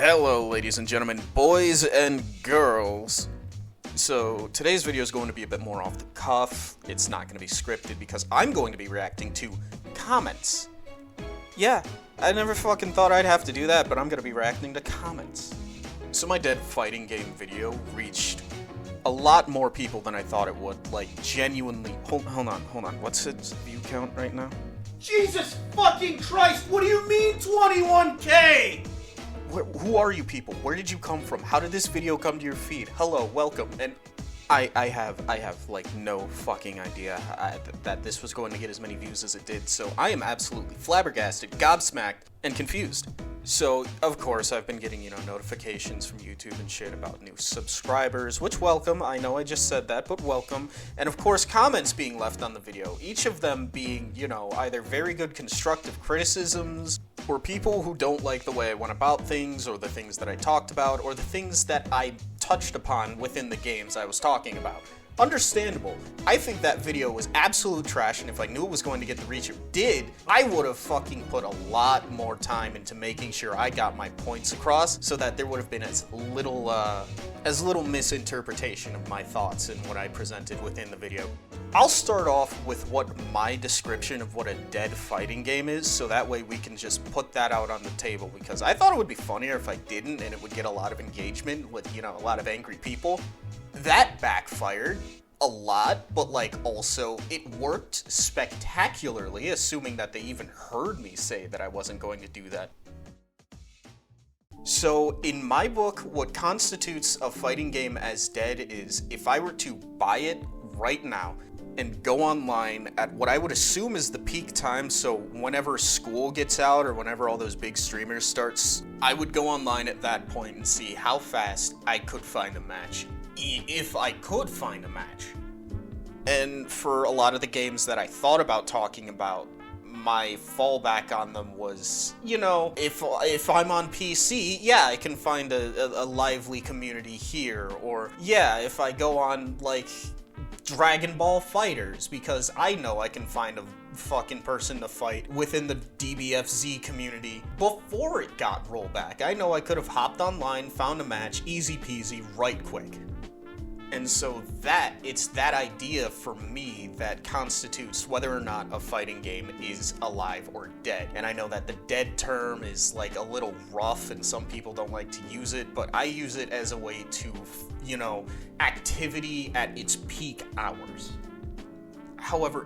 Hello, ladies and gentlemen, boys and girls. So, today's video is going to be a bit more off the cuff. It's not going to be scripted because I'm going to be reacting to comments. Yeah, I never fucking thought I'd have to do that, but I'm going to be reacting to comments. So my Dead Fighting Game video reached a lot more people than I thought it would. Like, genuinely. Hold on. What's its view count right now? Jesus fucking Christ, what do you mean 21K? Who are you people? Where did you come from? How did this video come to your feed? Hello, welcome. And I have like no fucking idea that this was going to get as many views as it did. So I am absolutely flabbergasted, gobsmacked, and confused. So of course I've been getting, notifications from YouTube and shit about new subscribers, which welcome. I know I just said that, but welcome. And of course comments being left on the video, each of them being, either very good constructive criticisms, or people who don't like the way I went about things, or the things that I talked about, or the things that I touched upon within the games I was talking about. Understandable. I think that video was absolute trash, and if I knew it was going to get the reach it did, I would have fucking put a lot more time into making sure I got my points across, so that there would have been as little misinterpretation of my thoughts and what I presented within the video. I'll start off with what my description of what a dead fighting game is, so that way we can just put that out on the table, because I thought it would be funnier if I didn't, and it would get a lot of engagement with, a lot of angry people. That backfired a lot, but also it worked spectacularly, assuming that they even heard me say that I wasn't going to do that. So in my book, what constitutes a fighting game as dead is if I were to buy it right now and go online at what I would assume is the peak time, so whenever school gets out or whenever all those big streamers starts, I would go online at that point and see how fast I could find a match. If I could find a match. And for a lot of the games that I thought about talking about, my fallback on them was, if I'm on PC, yeah, I can find a lively community here, or yeah, if I go on, Dragon Ball FighterZ, because I know I can find a fucking person to fight within the DBFZ community before it got rollback. I know I could have hopped online, found a match, easy peasy, right quick. And so it's that idea for me that constitutes whether or not a fighting game is alive or dead. And I know that the dead term is a little rough and some people don't like to use it, but I use it as a way to, activity at its peak hours. However,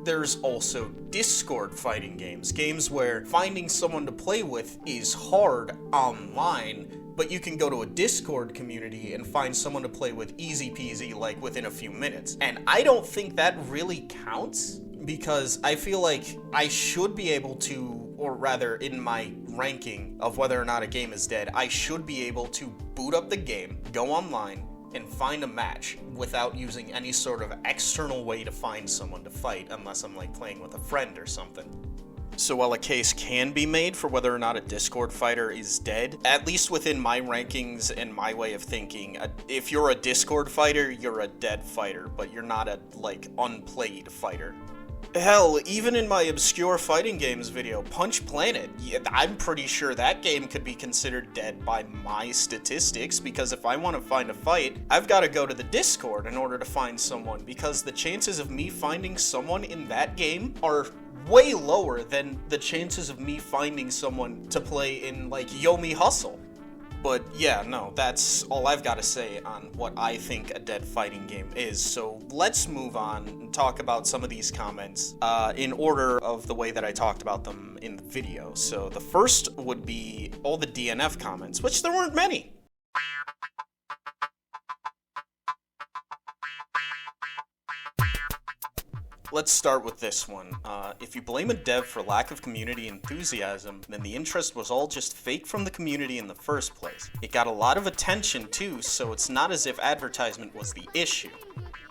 there's also Discord fighting games where finding someone to play with is hard online, but you can go to a Discord community and find someone to play with easy peasy, within a few minutes. And I don't think that really counts, because I feel like I should be able to, or rather in my ranking of whether or not a game is dead, I should be able to boot up the game, go online, and find a match without using any sort of external way to find someone to fight, unless I'm playing with a friend or something. So while a case can be made for whether or not a Discord fighter is dead, at least within my rankings and my way of thinking, if you're a Discord fighter, you're a dead fighter, but you're not a, unplayed fighter. Hell, even in my obscure fighting games video, Punch Planet, I'm pretty sure that game could be considered dead by my statistics, because if I want to find a fight, I've got to go to the Discord in order to find someone, because the chances of me finding someone in that game are way lower than the chances of me finding someone to play in, Yomi Hustle. But yeah, no, that's all I've got to say on what I think a dead fighting game is. So let's move on and talk about some of these comments in order of the way that I talked about them in the video. So the first would be all the DNF comments, which there weren't many. Let's start with this one. If you blame a dev for lack of community enthusiasm, then the interest was all just fake from the community in the first place. It got a lot of attention too, so it's not as if advertisement was the issue.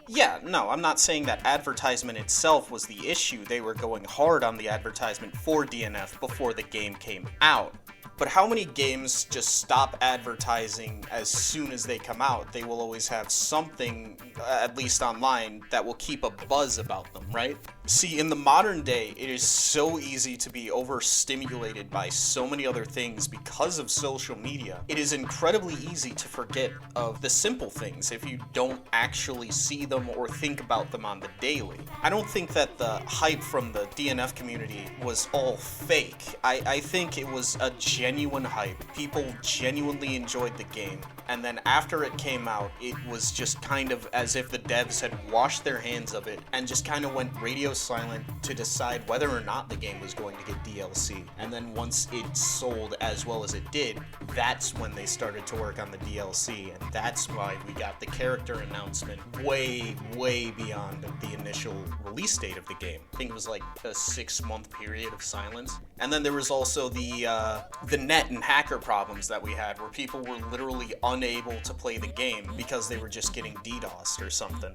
Yeah, no, I'm not saying that advertisement itself was the issue. They were going hard on the advertisement for DNF before the game came out. But how many games just stop advertising as soon as they come out? They will always have something, at least online, that will keep a buzz about them, right? See, in the modern day, it is so easy to be overstimulated by so many other things because of social media. It is incredibly easy to forget of the simple things if you don't actually see them or think about them on the daily. I don't think that the hype from the DNF community was all fake. I think it was a genuine hype. People genuinely enjoyed the game. And then after it came out, it was just kind of as if the devs had washed their hands of it and just kind of went radio silent to decide whether or not the game was going to get DLC. And then once it sold as well as it did, that's when they started to work on the DLC. And that's why we got the character announcement way beyond the initial release date of the game. I think it was like a 6-month period of silence. And then there was also the net and hacker problems that we had where people were literally unable to play the game because they were just getting DDoSed or something.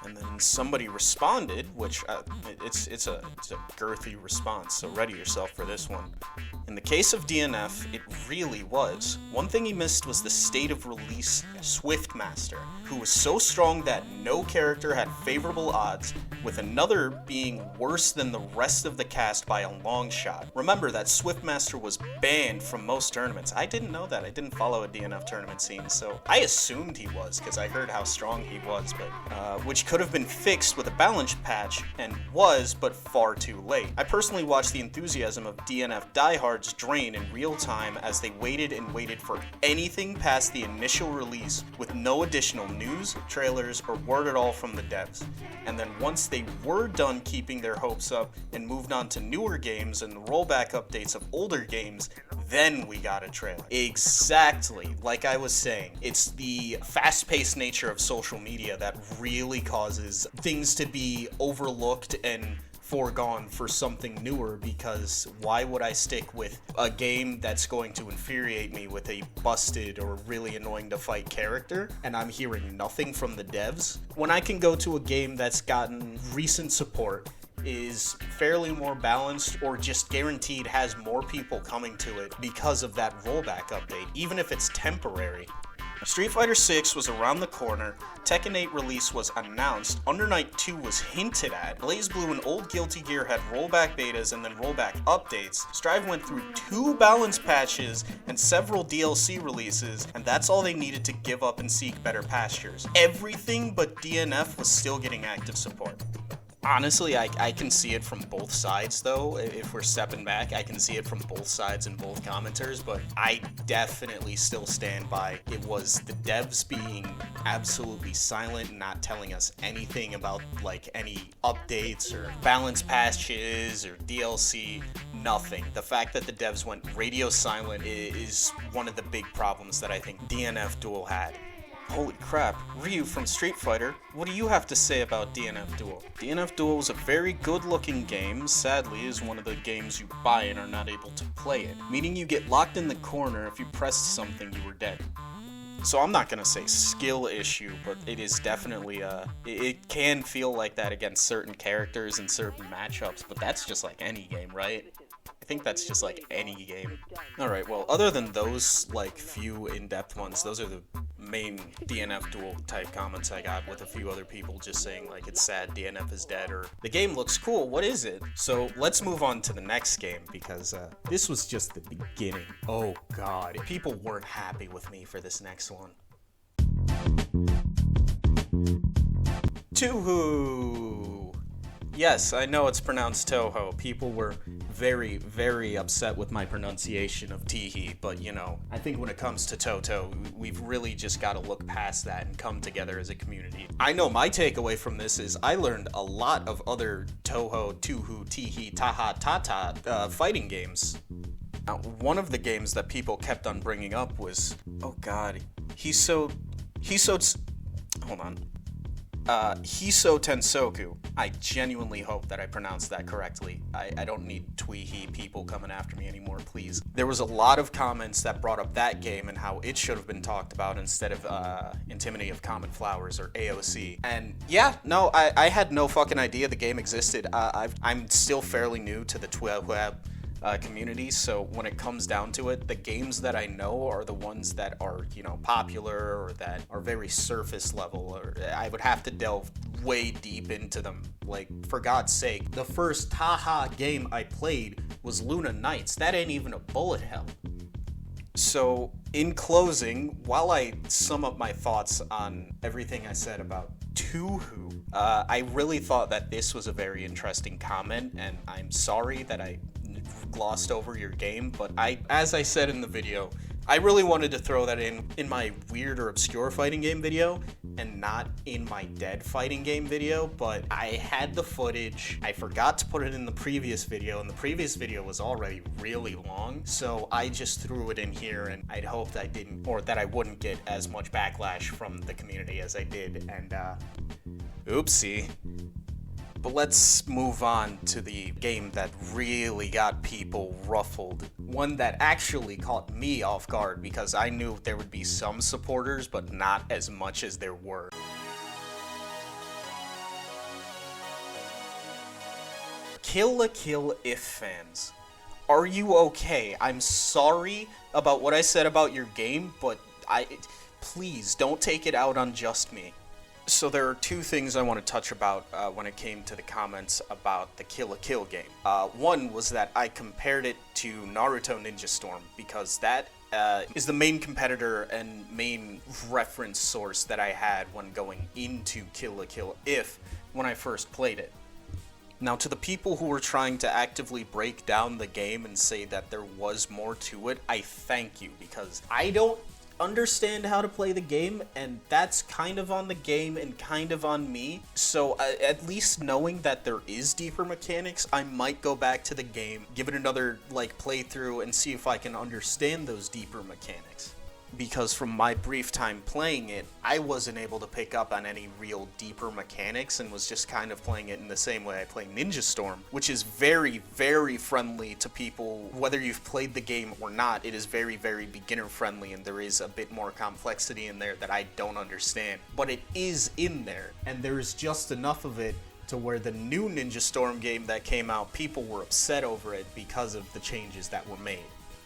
And then somebody responded, which it's a girthy response, so ready yourself for this one. In the case of DNF, it really was. One thing he missed was the state of release Swiftmaster, who was so strong that no character had favorable odds, with another being worse than the rest of the cast by a long shot. Remember that Swiftmaster was banned from most tournaments. I didn't know that. I didn't follow a DNF tournament scene, so I assumed he was, because I heard how strong he was, but which could have been fixed with a balance patch, and was, but far too late. I personally watched the enthusiasm of DNF diehards drain in real time as they waited and waited for anything past the initial release with no additional news, trailers, or word at all from the devs. And then once they were done keeping their hopes up and moved on to newer games and the rollback updates of older games, then we got a trailer. Exactly, like I was saying, it's the fast-paced nature of social media that really causes things to be overlooked and foregone for something newer, because why would I stick with a game that's going to infuriate me with a busted or really annoying to fight character and I'm hearing nothing from the devs, when I can go to a game that's gotten recent support, is fairly more balanced, or just guaranteed has more people coming to it because of that rollback update, even if it's temporary. Street Fighter 6 was around the corner, Tekken 8 release was announced, Under Night 2 was hinted at, BlazBlue and old Guilty Gear had rollback betas and then rollback updates, Strive went through 2 balance patches and several DLC releases, and that's all they needed to give up and seek better pastures. Everything but DNF was still getting active support. Honestly, I can see it from both sides, though. If we're stepping back, I can see it from both sides and both commenters, but I definitely still stand by it was the devs being absolutely silent and not telling us anything about, like, any updates or balance patches or DLC, nothing. The fact that the devs went radio silent is one of the big problems that I think DNF Duel had. Holy crap, Ryu from Street Fighter, what do you have to say about DNF Duel? DNF Duel is a very good-looking game, sadly is one of the games you buy and are not able to play it, meaning you get locked in the corner. If you pressed something, you were dead. So I'm not gonna say skill issue, but it is definitely it can feel like that against certain characters and certain matchups, but that's just like any game, right? I think that's just like any game. Alright, well, other than those, like, few in-depth ones, those are the main DNF Duel type comments I got, with a few other people just saying, like, it's sad DNF is dead, or the game looks cool, what is it? So let's move on to the next game, because this was just the beginning. Oh god, people weren't happy with me for this next one. Touhou! Yes, I know it's pronounced Toho. People were very upset with my pronunciation of Teehee, but you know, I think when it comes to Toto, we've really just got to look past that and come together as a community. I know my takeaway from this is I learned a lot of other Toho, Touhou, Teehee, Taha, Tata fighting games. Now, one of the games that people kept on bringing up was, oh god, Hiso Tensoku. I genuinely hope that I pronounced that correctly. I don't need Tweehee people coming after me anymore, please. There was a lot of comments that brought up that game and how it should have been talked about instead of Antimony of Common Flowers, or AOC. And yeah, no, I had no fucking idea the game existed. I'm still fairly new to the Twelweb community, so when it comes down to it, the games that I know are the ones that are, you know, popular or that are very surface level, or I would have to delve way deep into them. Like, for God's sake, the first haha game I played was Luna Nights. That ain't even a bullet hell. So, in closing, while I sum up my thoughts on everything I said about Touhou, I really thought that this was a very interesting comment, and I'm sorry that I glossed over your game, but as I said in the video, I really wanted to throw that in my weird or obscure fighting game video and not in my dead fighting game video, but I had the footage. I forgot to put it in the previous video, and the previous video was already really long, so I just threw it in here, and I'd hoped I didn't, or that I wouldn't get as much backlash from the community as I did, and oopsie. But let's move on to the game that really got people ruffled. One that actually caught me off guard because I knew there would be some supporters, but not as much as there were. Kill la Kill If fans. Are you okay? I'm sorry about what I said about your game, but please don't take it out on just me. So there are two things I want to touch about when it came to the comments about the Kill la Kill game. One was that I compared it to Naruto Ninja Storm because that is the main competitor and main reference source that I had when going into Kill la Kill If when I first played it. Now, to the people who were trying to actively break down the game and say that there was more to it, I thank you, because I don't understand how to play the game, and that's kind of on the game and kind of on me. So at least knowing that there is deeper mechanics, I might go back to the game, give it another playthrough, and see if I can understand those deeper mechanics. Because from my brief time playing it, I wasn't able to pick up on any real deeper mechanics and was just kind of playing it in the same way I play Ninja Storm, which is very, very friendly to people. Whether you've played the game or not, it is very, very beginner friendly, and there is a bit more complexity in there that I don't understand. But it is in there, and there is just enough of it to where the new Ninja Storm game that came out, people were upset over it because of the changes that were made.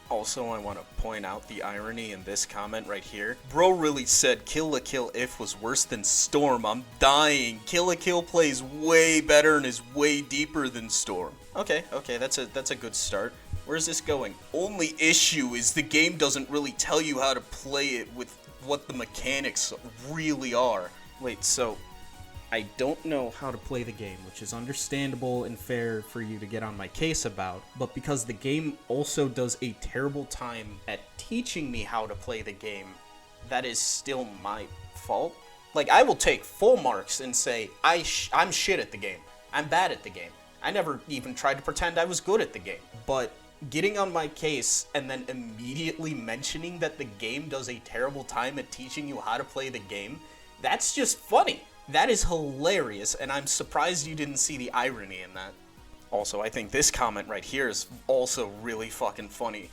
Also, I want to point out the irony in this comment right here. Bro really said Kill la Kill If was worse than Storm. I'm dying. Kill la Kill plays way better and is way deeper than Storm. Okay, that's a good start. Where's this going? Only issue is the game doesn't really tell you how to play it with what the mechanics really are. Wait, so I don't know how to play the game, which is understandable and fair for you to get on my case about, but because the game also does a terrible time at teaching me how to play the game, that is still my fault. I will take full marks and say, I'm shit at the game. I'm bad at the game. I never even tried to pretend I was good at the game. But getting on my case and then immediately mentioning that the game does a terrible time at teaching you how to play the game, that's just funny. That is hilarious, and I'm surprised you didn't see the irony in that. Also, I think this comment right here is also really fucking funny.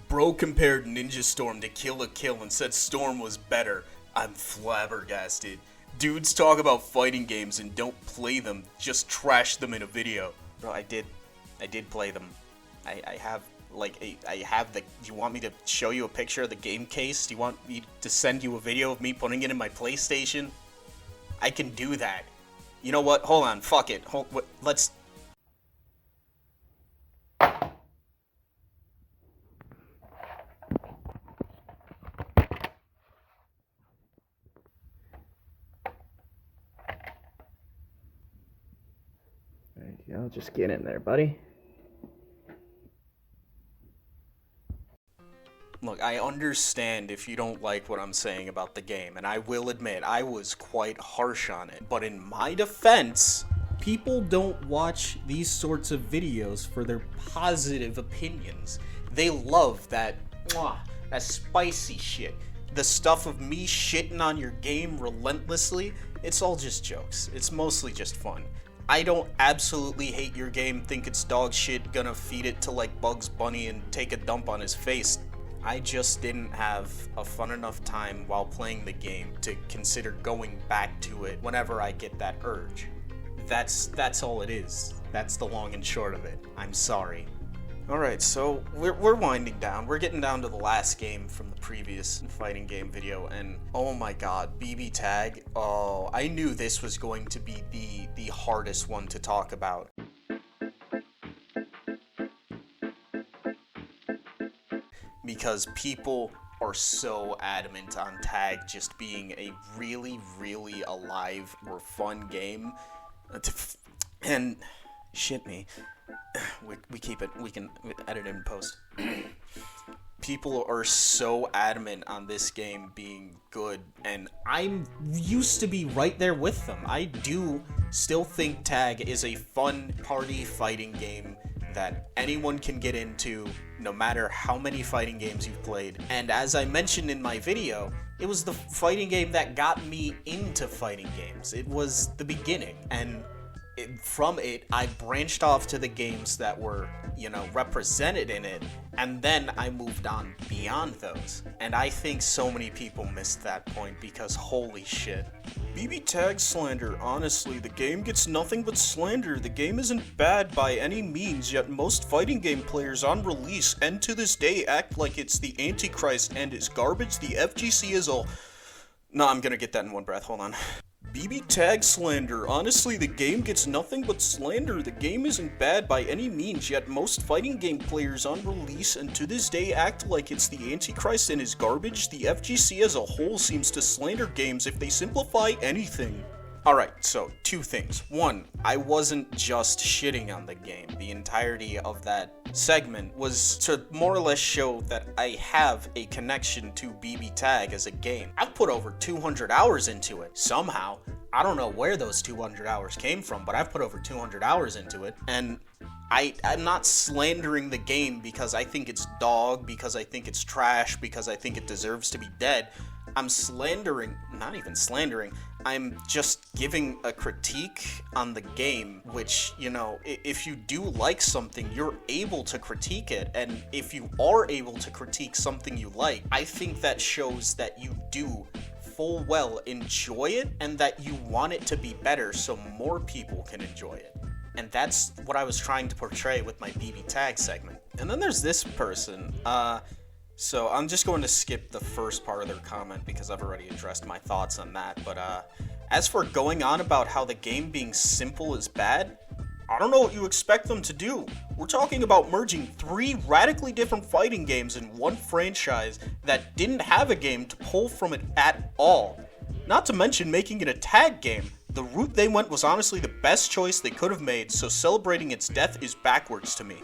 Bro compared Ninja Storm to Kill la Kill and said Storm was better. I'm flabbergasted. Dudes talk about fighting games and don't play them, just trash them in a video. Bro, I did play them. I have the, do you want me to show you a picture of the game case? Do you want me to send you a video of me putting it in my PlayStation? I can do that. You know what? Hold on. Fuck it. Let's... There you go. Just get in there, buddy. Look, I understand if you don't like what I'm saying about the game, and I will admit, I was quite harsh on it. But in my defense, people don't watch these sorts of videos for their positive opinions. They love that spicy shit. The stuff of me shitting on your game relentlessly, it's all just jokes. It's mostly just fun. I don't absolutely hate your game, think it's dog shit, gonna feed it to Bugs Bunny and take a dump on his face. I just didn't have a fun enough time while playing the game to consider going back to it whenever I get that urge. That's all it is. That's the long and short of it. I'm sorry. Alright, so we're winding down. We're getting down to the last game from the previous fighting game video, and oh my god, BB Tag. Oh, I knew this was going to be the hardest one to talk about. Because people are so adamant on Tag just being a really, really alive or fun game. And shit me. We keep it, we can edit it in post. People are so adamant on this game being good, and I'm used to be right there with them. I do still think Tag is a fun party fighting game that anyone can get into, no matter how many fighting games you've played. And as I mentioned in my video, it was the fighting game that got me into fighting games. It was the beginning, and from it, I branched off to the games that were, represented in it, and then I moved on beyond those. And I think so many people missed that point because holy shit. BB Tag slander. Honestly, the game gets nothing but slander. The game isn't bad by any means, yet most fighting game players on release and to this day act like it's the Antichrist and is garbage. The FGC is all... No, I'm gonna get that in one breath, hold on. BB Tag slander. Honestly, the game gets nothing but slander. The game isn't bad by any means, yet most fighting game players on release and to this day act like it's the Antichrist and is garbage. The FGC as a whole seems to slander games if they simplify anything. Alright, so two things. One, I wasn't just shitting on the game. The entirety of that segment was to more or less show that I have a connection to BB Tag as a game. I've put over 200 hours into it. Somehow, I don't know where those 200 hours came from, but I've put over 200 hours into it, and I'm not slandering the game because I think it's dog, because I think it's trash, because I think it deserves to be dead. I'm slandering, not even slandering, I'm just giving a critique on the game, which, if you do like something, you're able to critique it, and if you are able to critique something you like, I think that shows that you do full well enjoy it, and that you want it to be better so more people can enjoy it. And that's what I was trying to portray with my BB Tag segment. And then there's this person, so I'm just going to skip the first part of their comment because I've already addressed my thoughts on that. But as for going on about how the game being simple is bad, I don't know what you expect them to do. We're talking about merging 3 radically different fighting games in one franchise that didn't have a game to pull from it at all. Not to mention making it a tag game. The route they went was honestly the best choice they could have made, so celebrating its death is backwards to me.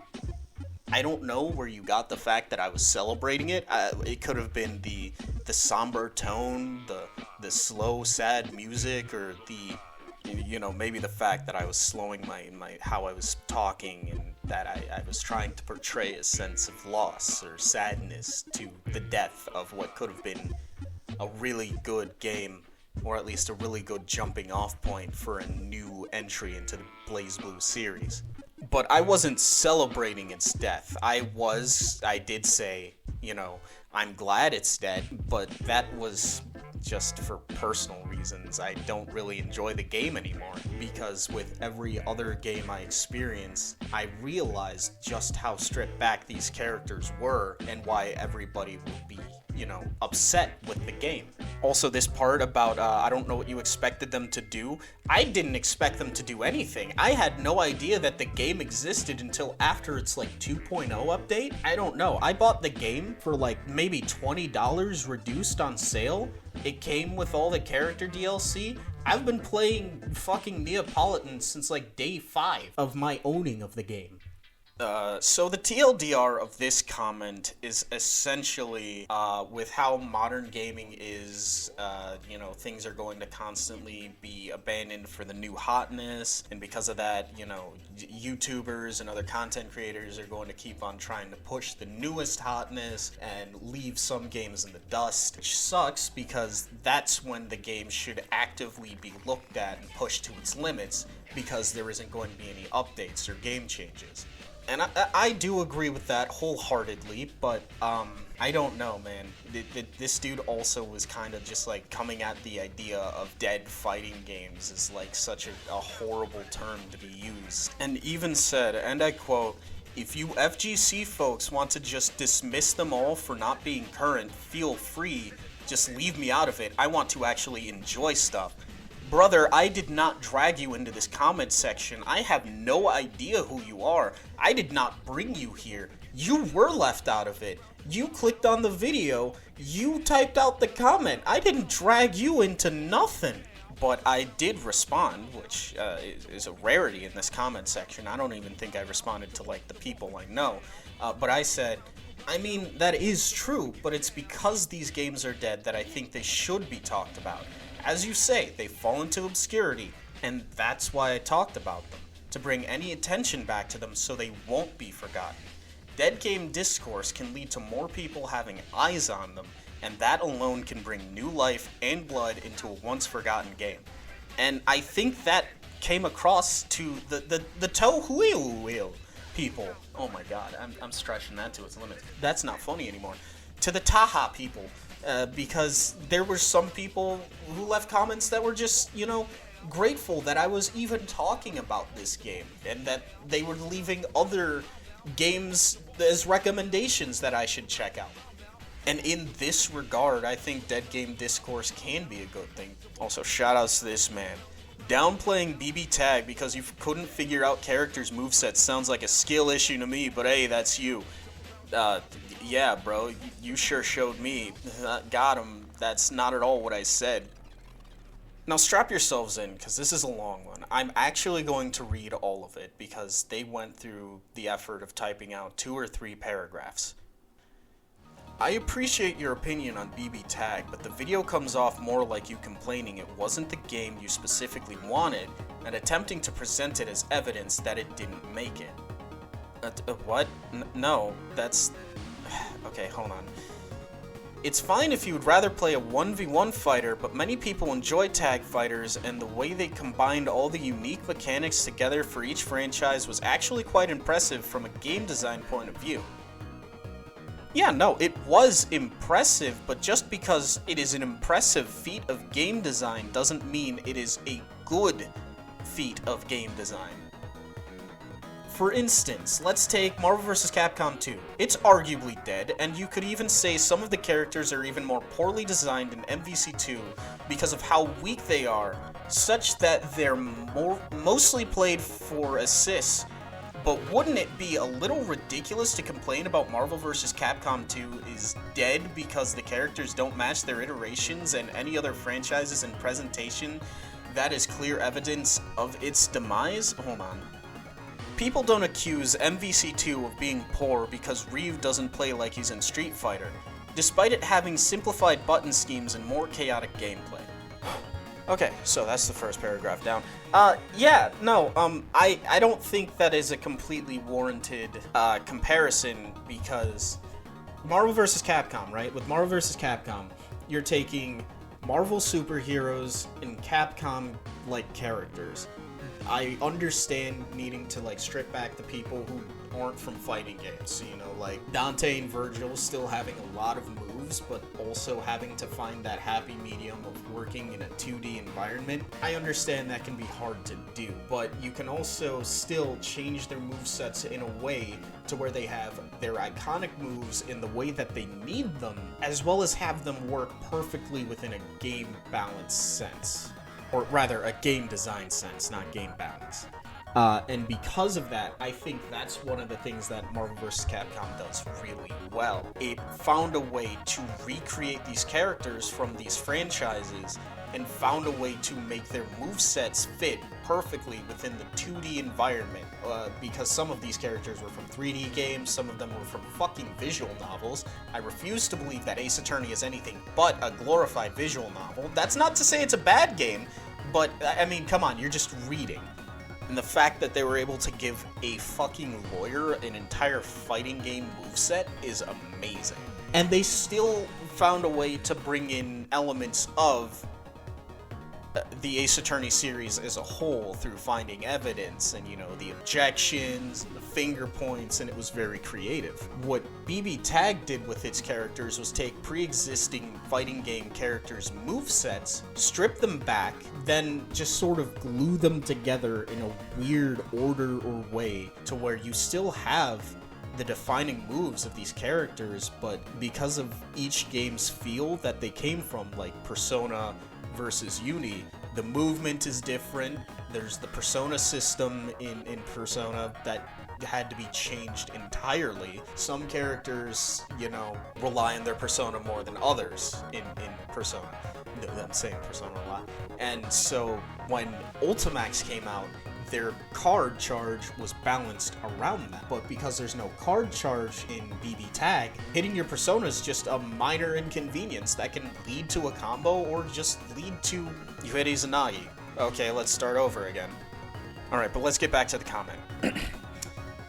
I don't know where you got the fact that I was celebrating it. It could have been the somber tone, the slow, sad music, or maybe the fact that I was slowing my how I was talking, and that I was trying to portray a sense of loss or sadness to the death of what could have been a really good game, or at least a really good jumping off point for a new entry into the BlazBlue series. But I wasn't celebrating its death. I did say, I'm glad it's dead, but that was just for personal reasons. I don't really enjoy the game anymore, because with every other game I experienced, I realized just how stripped back these characters were and why everybody would be, upset with the game. Also, this part about, I don't know what you expected them to do. I didn't expect them to do anything. I had no idea that the game existed until after its, 2.0 update. I don't know. I bought the game for, maybe $20 reduced on sale. It came with all the character DLC. I've been playing fucking Neapolitan since, day 5 of my owning of the game. So the TLDR of this comment is essentially, with how modern gaming is, things are going to constantly be abandoned for the new hotness, and because of that, YouTubers and other content creators are going to keep on trying to push the newest hotness and leave some games in the dust, which sucks because that's when the game should actively be looked at and pushed to its limits, because there isn't going to be any updates or game changes. And I do agree with that wholeheartedly, but I don't know, man. This dude also was kind of just coming at the idea of dead fighting games as such a horrible term to be used. And even said, and I quote, If you FGC folks want to just dismiss them all for not being current, feel free. Just leave me out of it. I want to actually enjoy stuff. Brother, I did not drag you into this comment section. I have no idea who you are. I did not bring you here. You were left out of it. You clicked on the video. You typed out the comment. I didn't drag you into nothing. But I did respond, which is a rarity in this comment section. I don't even think I responded to, like, the people I know. But I said, I mean, that is true, but it's because these games are dead that I think they should be talked about. As you say, they fall into obscurity, and that's why I talked about them. To bring any attention back to them so they won't be forgotten. Dead game discourse can lead to more people having eyes on them, and that alone can bring new life and blood into a once-forgotten game. And I think that came across to the Tohuil people. Oh my god, I'm stretching that to its limits. That's not funny anymore. To the Taha people, because there were some people who left comments that were just, you know, grateful that I was even talking about this game, and that they were leaving other games as recommendations that I should check out. And in this regard, I think dead game discourse can be a good thing. Also, shoutouts to this man. Downplaying BB Tag because you couldn't figure out characters' movesets sounds like a skill issue to me, but hey, that's you. Yeah, bro, you sure showed me. Got him. That's not at all what I said. Now strap yourselves in, because this is a long one. I'm actually going to read all of it, because they went through the effort of typing out 2 or 3 paragraphs. I appreciate your opinion on BB Tag, but the video comes off more like you complaining it wasn't the game you specifically wanted, and attempting to present it as evidence that it didn't make it. What? No, that's... Okay, hold on. It's fine if you would rather play a 1v1 fighter, but many people enjoy tag fighters, and the way they combined all the unique mechanics together for each franchise was actually quite impressive from a game design point of view. Yeah, no, it was impressive, but just because it is an impressive feat of game design doesn't mean it is a good feat of game design. For instance, let's take Marvel vs. Capcom 2. It's arguably dead, and you could even say some of the characters are even more poorly designed in MVC2 because of how weak they are, such that they're mostly played for assists. But wouldn't it be a little ridiculous to complain about Marvel vs. Capcom 2 is dead because the characters don't match their iterations and any other franchises in presentation that is clear evidence of its demise? Hold on. People don't accuse MVC2 of being poor because Ryu doesn't play like he's in Street Fighter, despite it having simplified button schemes and more chaotic gameplay. Okay, so that's the first paragraph down. Yeah, no, I don't think that is a completely warranted comparison, because Marvel vs. Capcom, right? With Marvel vs. Capcom, you're taking Marvel superheroes and Capcom-like characters. I understand needing to, like, strip back the people who aren't from fighting games, you know, like Dante and Virgil still having a lot of moves, but also having to find that happy medium of working in a 2D environment. I understand that can be hard to do, but you can also still change their movesets in a way to where they have their iconic moves in the way that they need them, as well as have them work perfectly within a game balance sense. Or rather, a game design sense, not game balance. And because of that, I think that's one of the things that Marvel vs. Capcom does really well. It found a way to recreate these characters from these franchises and found a way to make their movesets fit perfectly within the 2D environment. Because some of these characters were from 3D games, some of them were from fucking visual novels. I refuse to believe that Ace Attorney is anything but a glorified visual novel. That's not to say it's a bad game, but I mean, come on, you're just reading. And the fact that they were able to give a fucking lawyer an entire fighting game moveset is amazing. And they still found a way to bring in elements of the Ace Attorney series as a whole through finding evidence and, the objections, and the finger points, and it was very creative. What BB Tag did with its characters was take pre-existing fighting game characters' movesets, strip them back, then just sort of glue them together in a weird order or way to where you still have the defining moves of these characters, but because of each game's feel that they came from, like Persona versus Uni, the movement is different. There's the Persona system in Persona that had to be changed entirely. Some characters, rely on their Persona more than others in Persona. I'm saying Persona a lot. And so when Ultimax came out, their card charge was balanced around that. But because there's no card charge in BB Tag, hitting your Persona is just a minor inconvenience that can lead to a combo or just lead to you hit Izanagi. Okay, let's start over again. Alright, but let's get back to the comment.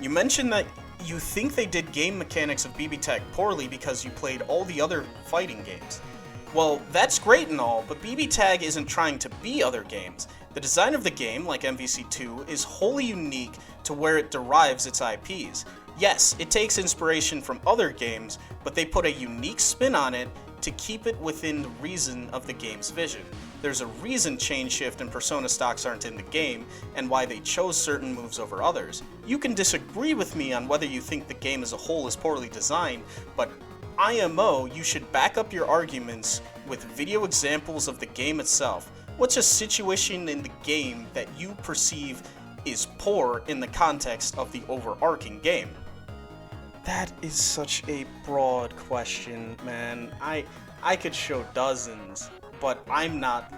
You mentioned that you think they did game mechanics of BB Tag poorly because you played all the other fighting games. Well, that's great and all, but BB Tag isn't trying to be other games. The design of the game, like MVC2, is wholly unique to where it derives its IPs. Yes, it takes inspiration from other games, but they put a unique spin on it to keep it within the reason of the game's vision. There's a reason Chain Shift and Persona stocks aren't in the game, and why they chose certain moves over others. You can disagree with me on whether you think the game as a whole is poorly designed, but IMO, you should back up your arguments with video examples of the game itself. What's a situation in the game that you perceive is poor in the context of the overarching game? That is such a broad question, man. I could show dozens, but I'm not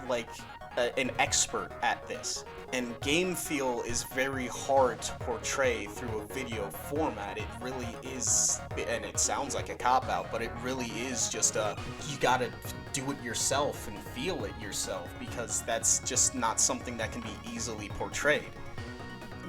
an expert at this. And game feel is very hard to portray through a video format. It really is, and it sounds like a cop-out, but it really is just you gotta do it yourself and feel it yourself, because that's just not something that can be easily portrayed.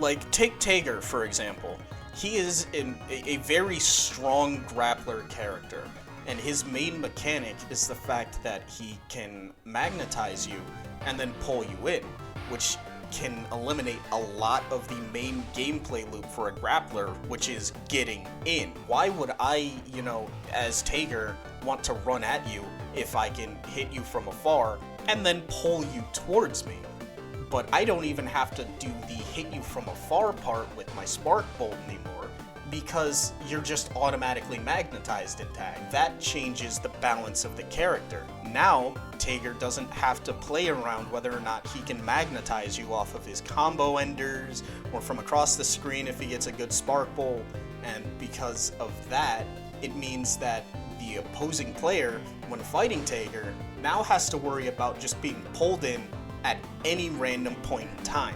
Like, take Tager, for example. He is a very strong grappler character, and his main mechanic is the fact that he can magnetize you and then pull you in, which can eliminate a lot of the main gameplay loop for a grappler, which is getting in. Why would I, as Tager, want to run at you if I can hit you from afar and then pull you towards me? But I don't even have to do the hit you from afar part with my Spark Bolt anymore, because you're just automatically magnetized in Tag. That changes the balance of the character. Now, Tager doesn't have to play around whether or not he can magnetize you off of his combo enders or from across the screen if he gets a good Spark Bolt, and because of that, it means that the opposing player, when fighting Tager, now has to worry about just being pulled in at any random point in time.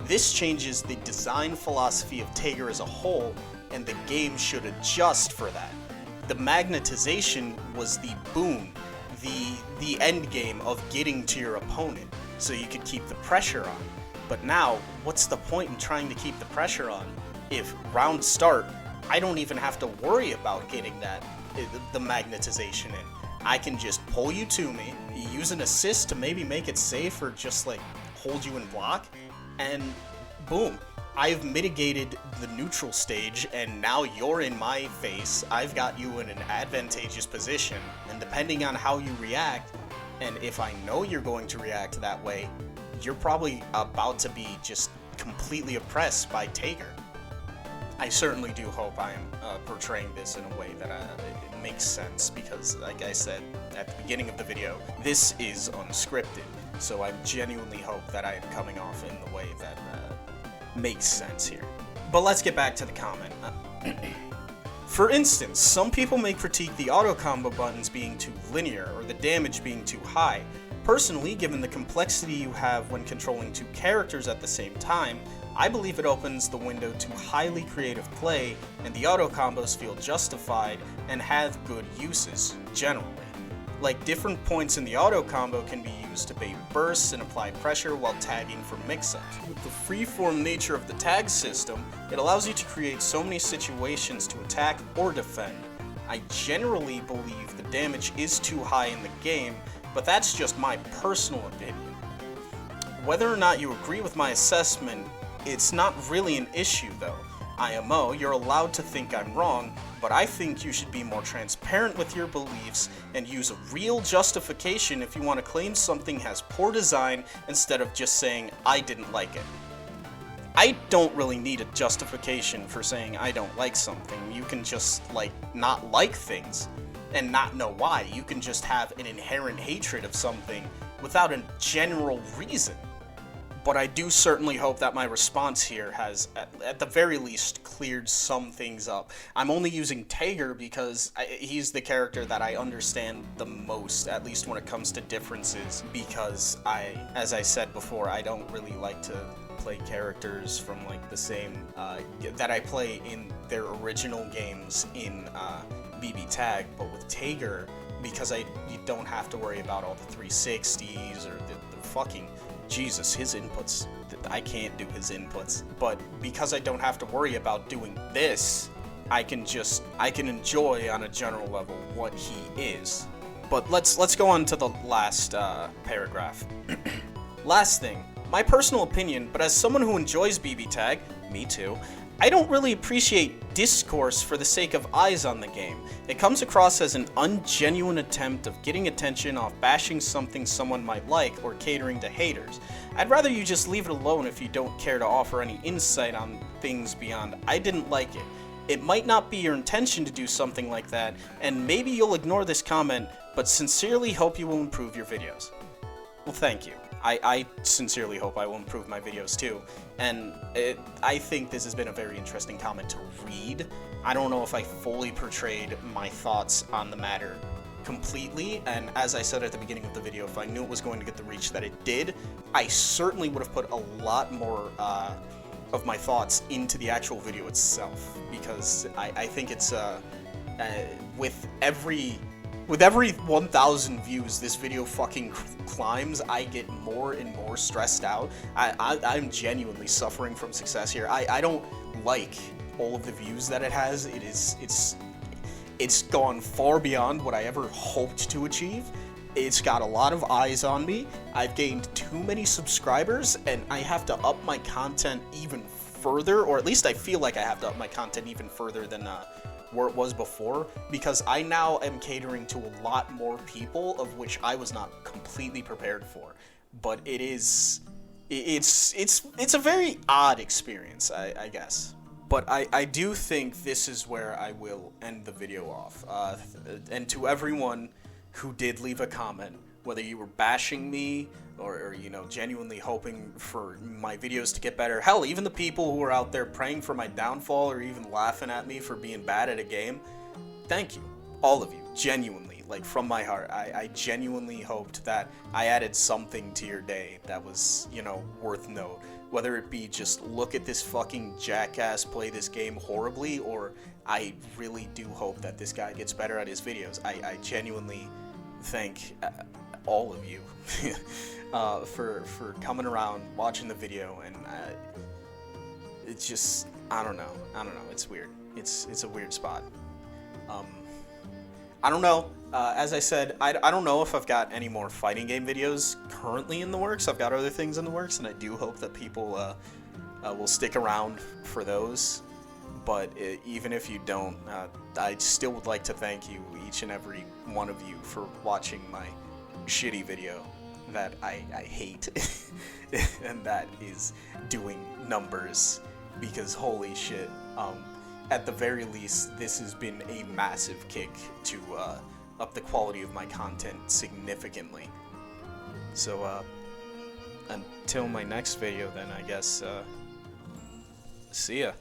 This changes the design philosophy of Tager as a whole, and the game should adjust for that. The magnetization was the boon, the end game of getting to your opponent, so you could keep the pressure on. But now, what's the point in trying to keep the pressure on if round start, I don't even have to worry about getting the magnetization in. I can just pull you to me, use an assist to maybe make it safe or just hold you in block, and boom. I've mitigated the neutral stage, and now you're in my face. I've got you in an advantageous position, and depending on how you react, and if I know you're going to react that way, you're probably about to be just completely oppressed by Tager. I certainly do hope I am portraying this in a way that it makes sense, because like I said at the beginning of the video, this is unscripted, so I genuinely hope that I am coming off in the way that makes sense here. But let's get back to the comment. For instance, some people may critique the auto combo buttons being too linear or the damage being too high. Personally, given the complexity you have when controlling two characters at the same time, I believe it opens the window to highly creative play, and the auto combos feel justified and have good uses, generally. Like, different points in the auto combo can be used to bait bursts and apply pressure while tagging for mix-ups. With the freeform nature of the tag system, it allows you to create so many situations to attack or defend. I generally believe the damage is too high in the game, but that's just my personal opinion. Whether or not you agree with my assessment, it's not really an issue though. IMO, you're allowed to think I'm wrong, but I think you should be more transparent with your beliefs and use a real justification if you want to claim something has poor design instead of just saying, I didn't like it. I don't really need a justification for saying I don't like something. You can just, not like things and not know why. You can just have an inherent hatred of something without a general reason. But I do certainly hope that my response here has, at the very least, cleared some things up. I'm only using Tager because he's the character that I understand the most, at least when it comes to differences, because as I said before, I don't really like to play characters from, the same, that I play in their original games in BB Tag, but with Tager, because you don't have to worry about all the 360s or the fucking... Jesus, his inputs, I can't do his inputs. But because I don't have to worry about doing this, I can enjoy on a general level what he is. But let's go on to the last paragraph. Last thing, my personal opinion, but as someone who enjoys BB Tag, me too, I don't really appreciate discourse for the sake of eyes on the game. It comes across as an ungenuine attempt of getting attention off bashing something someone might like or catering to haters. I'd rather you just leave it alone if you don't care to offer any insight on things beyond I didn't like it. It might not be your intention to do something like that, and maybe you'll ignore this comment, but sincerely hope you will improve your videos. Well, thank you. I sincerely hope I will improve my videos too, and I think this has been a very interesting comment to read. I don't know if I fully portrayed my thoughts on the matter completely, and as I said at the beginning of the video, if I knew it was going to get the reach that it did, I certainly would have put a lot more of my thoughts into the actual video itself, because I think it's with every 1,000 views this video fucking climbs, I get more and more stressed out. I'm genuinely suffering from success here. I don't like all of the views that it has. It's gone far beyond what I ever hoped to achieve. It's got a lot of eyes on me. I've gained too many subscribers, and I have to up my content even further, or at least I feel like I have to up my content even further than where it was before, because I now am catering to a lot more people, of which I was not completely prepared for. But it's a very odd experience, I guess. But I do think this is where I will end the video off. And to everyone who did leave a comment, whether you were bashing me or genuinely hoping for my videos to get better. Hell, even the people who were out there praying for my downfall or even laughing at me for being bad at a game, thank you. All of you, genuinely, from my heart. I genuinely hoped that I added something to your day that was, worth note. Whether it be just look at this fucking jackass play this game horribly, or I really do hope that this guy gets better at his videos. I genuinely thank all of you for coming around, watching the video, and it's just, I don't know, it's weird. It's a weird spot. I don't know. As I said, I don't know if I've got any more fighting game videos currently in the works. I've got other things in the works, and I do hope that people will stick around for those. But even if you don't, I still would like to thank you, each and every one of you, for watching my shitty video that I hate, and that is doing numbers, because holy shit, at the very least, this has been a massive kick to up the quality of my content significantly. So until my next video then, I guess, see ya.